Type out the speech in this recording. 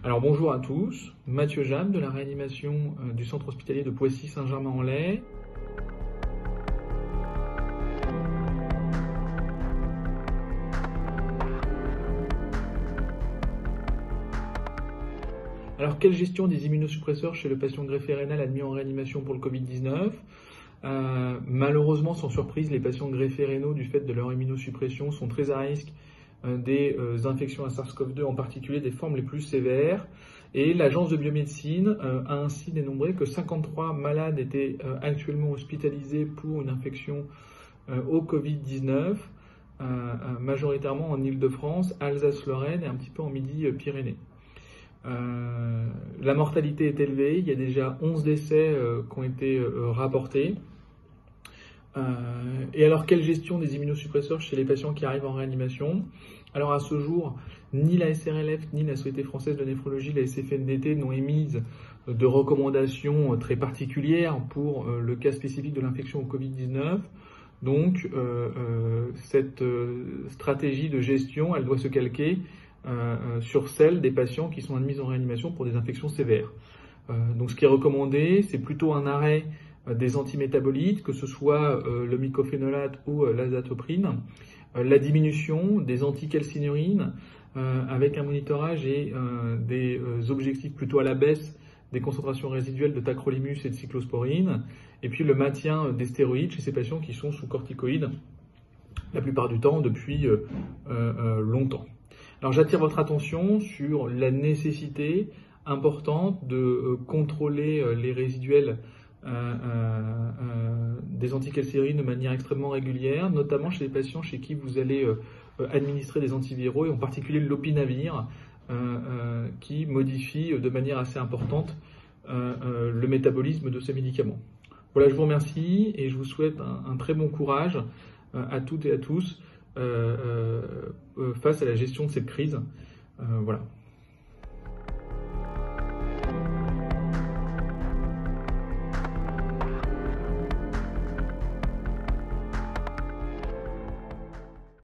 Alors bonjour à tous, Mathieu Jam de la réanimation du centre hospitalier de Poissy-Saint-Germain-en-Laye. Alors quelle gestion des immunosuppresseurs chez le patient greffé rénal admis en réanimation pour le Covid-19 ? Malheureusement, sans surprise, les patients greffés rénaux, du fait de leur immunosuppression, sont très à risque des infections à SARS-CoV-2, en particulier des formes les plus sévères. Et l'Agence de biomédecine a ainsi dénombré que 53 malades étaient actuellement hospitalisés pour une infection au Covid-19, majoritairement en Île-de-France, Alsace-Lorraine et un petit peu en Midi-Pyrénées. La mortalité est élevée, il y a déjà 11 décès qui ont été rapportés. Et alors, quelle gestion des immunosuppresseurs chez les patients qui arrivent en réanimation? Alors, à ce jour, ni la SRLF, ni la Société française de néphrologie, la SFNDT, n'ont émis de recommandations très particulières pour le cas spécifique de l'infection au Covid-19. Donc, cette stratégie de gestion, elle doit se calquer sur celle des patients qui sont admis en réanimation pour des infections sévères. Donc, ce qui est recommandé, c'est plutôt un arrêt des antimétabolites, que ce soit le mycophénolate ou l'azathoprine, la diminution des anticalcinurines avec un monitorage et des objectifs plutôt à la baisse des concentrations résiduelles de tacrolimus et de cyclosporine, et puis le maintien des stéroïdes chez ces patients qui sont sous corticoïdes la plupart du temps depuis longtemps. Alors j'attire votre attention sur la nécessité importante de contrôler les résiduels des anticalcinurines de manière extrêmement régulière, notamment chez les patients chez qui vous allez administrer des antiviraux, et en particulier l'opinavir, qui modifie de manière assez importante le métabolisme de ces médicaments. Voilà, je vous remercie et je vous souhaite un très bon courage à toutes et à tous face à la gestion de cette crise. Voilà.